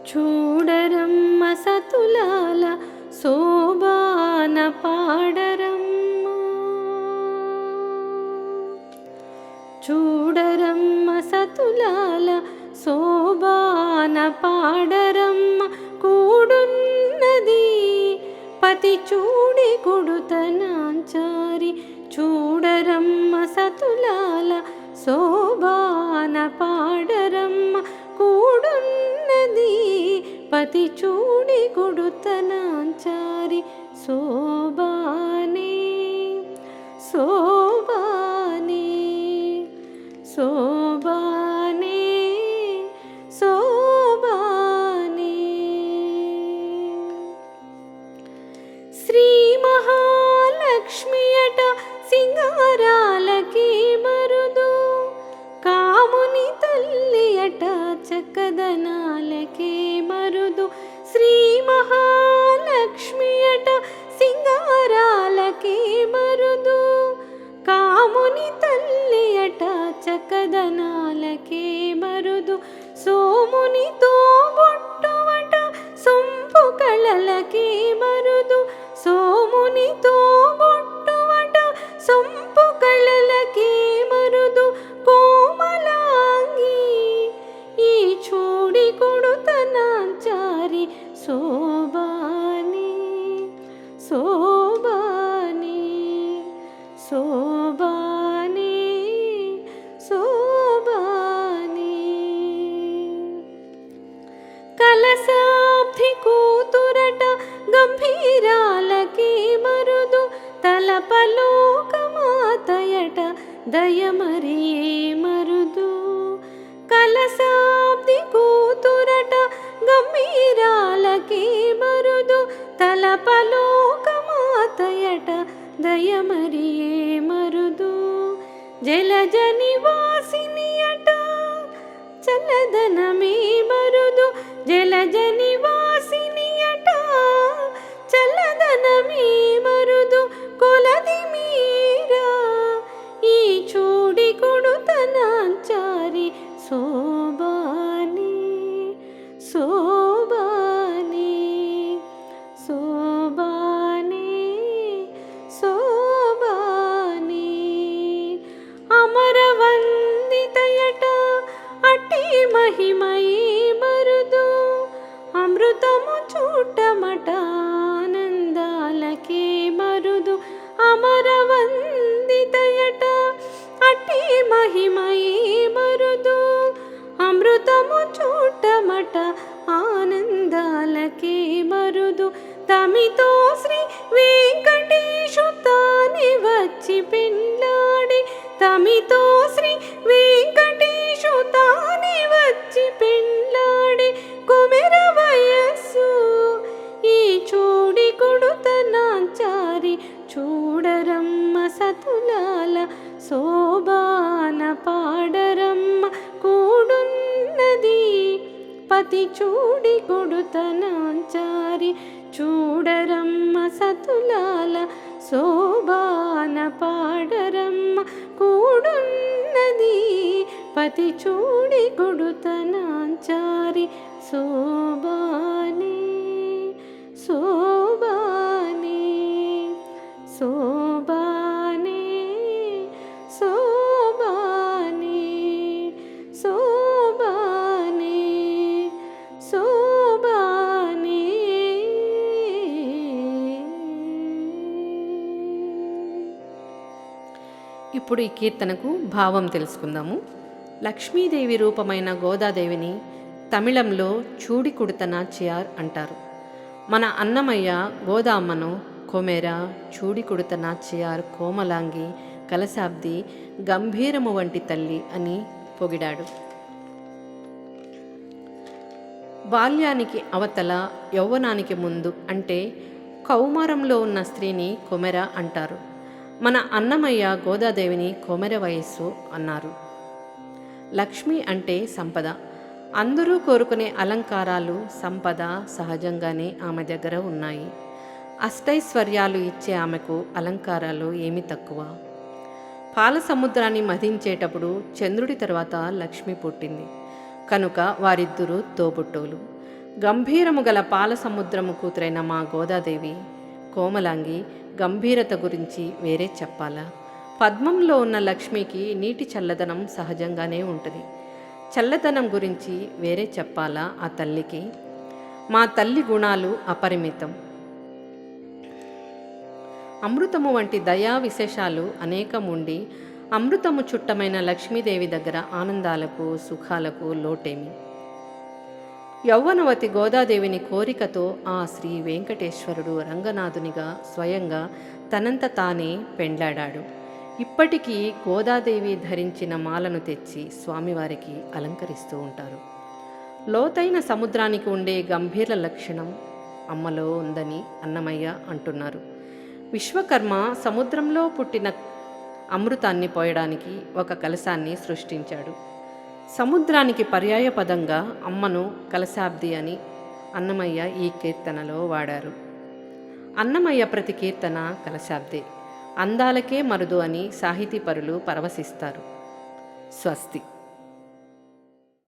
చూడరమ్మ సతులాల శోభాన పాడరమ్మ. చూడరమ్మ సతులాల శోభాన పాడరమ్మ. కూడున్నది పతి చూడి కొడుతనాంచారి. చూడరమ్మ సతులాల శోభాన పాడరమ్మ. కూడున్నది పతి చూడి కొడుతనాంచారి. శోభానే శోభానే శోభానే శోభానే. శ్రీ మహాలక్ష్మి అట సింగారాలకి మరుదు. కాముని తల్లి అట చక్కదనాలకే మరుదు. శ్రీ మహాలక్ష్మి అట సింగారాలకే మరుదు. కాముని తల్లి అట చక్కదనాలకే మరుదు. సోమునితో బొట్టువట సొంపు కళలకే మరుదు. సోమునితో బొట్టువట సొంపు కళలకే మరుదు. కోమలాంగి ఈ చూడి కొడుతనాంచారి. శోభాని శోభాని శోభాని శోభాని. కలశాబ్ది కూతురట గంభీరాలకి మరుదు. తలపలోకమాతయట దయమరియే మరుదు. కలశాబ్ది కూతురట గంభీరాలకి మరుదు. తలపలోకమాతయట దయమరియే మరుదు. జలజ నివాసిని అట చల్లదనమే మరుదు. జలజ నివాసిని అట చల్లదనమే మరుదు. కొలది మీరా ఈ చూడి కొడుతనాంచారి. శోభాని శోభాని శోభాని శోభాని. అమరవందితయట అట్టి మహిమయే మరుదు. అమృతము చూటమట ఆనందాలకే మరుదు. అమరవందితయట అట్టి మహిమయే మరుదు. అమృతము చూటమట ఆనందాలకే మరుదు. తమితో శ్రీ వెంకటేశు తానే వచ్చి పెండ్లాడి. తమితో శ్రీ వెంకటేశు తానే వచ్చి పెండ్లాడి. కుమెర వయస్సు ఈ చూడి కొడుతనాంచారి. చూడరమ్మ సతులాల శోభాన పాడరమ్మ. కూడున్నది పతి చూడి కొడుతనాంచారి. చూడరమ్మ సతులాల శోభాన పాడరమ్మ. కూడున్నది పతి చూడి కొడుతనాంచారి. శోభానే శోభానే శోభానే శోభానే శోభానే శోభానే. ఇప్పుడు ఈ కీర్తనకు భావం తెలుసుకుందాము. లక్ష్మీదేవి రూపమైన గోదాదేవిని తమిళంలో చూడి కుడుతనాచియార్ అంటారు. మన అన్నమయ్య గోదామ్మను కొమెర, చూడి కుడుతనాచియార్, కోమలాంగి, కలశాబ్ది, గంభీరము వంటి తల్లి అని పొగిడాడు. బాల్యానికి అవతల యౌవనానికి ముందు అంటే కౌమారంలో ఉన్న స్త్రీని కొమెర అంటారు. మన అన్నమయ్య గోదాదేవిని కొమెర వయస్సు అన్నారు. లక్ష్మి అంటే సంపద. అందరూ కోరుకునే అలంకారాలు, సంపద సహజంగానే ఆమె దగ్గర ఉన్నాయి. అష్టైశ్వర్యాలు ఇచ్చే ఆమెకు అలంకారాలు ఏమి తక్కువ. పాల సముద్రాన్ని మధించేటప్పుడు చంద్రుడి తర్వాత లక్ష్మి పుట్టింది కనుక వారిద్దరూ తోబుట్టువులు. గంభీరము గల పాల సముద్రము కూతురైన మా గోదాదేవి కోమలాంగి గంభీరత గురించి వేరే చెప్పాలా? పద్మంలో ఉన్న లక్ష్మికి నీటి చల్లదనం సహజంగానే ఉంటుంది. చల్లదనం గురించి వేరే చెప్పాలా ఆ తల్లికి? మా తల్లి గుణాలు అపరిమితం. అమృతము వంటి దయా విశేషాలు అనేకం ఉండి అమృతము చుట్టమైన లక్ష్మీదేవి దగ్గర ఆనందాలకు సుఖాలకు లోటేమి? యౌవనవతి గోదాదేవిని కోరికతో ఆ శ్రీ వెంకటేశ్వరుడు రంగనాథునిగా స్వయంగా తనంత తానే పెండ్లాడాడు. ఇప్పటికీ గోదాదేవి ధరించిన మాలను తెచ్చి స్వామివారికి అలంకరిస్తూ ఉంటారు. లోతైన సముద్రానికి ఉండే గంభీర లక్షణం అమ్మలో ఉందని అన్నమయ్య అంటున్నారు. విశ్వకర్మ సముద్రంలో పుట్టిన అమృతాన్ని పోయడానికి ఒక కలశాన్ని సృష్టించాడు. సముద్రానికి పర్యాయపదంగా అమ్మను కలశాబ్ది అని అన్నమయ్య ఈ కీర్తనలో వాడారు. అన్నమయ్య ప్రతి కీర్తన కలశాబ్దే. అందాలకే మరుదు అని సాహితీపరులు పరవశిస్తారు. స్వస్తి.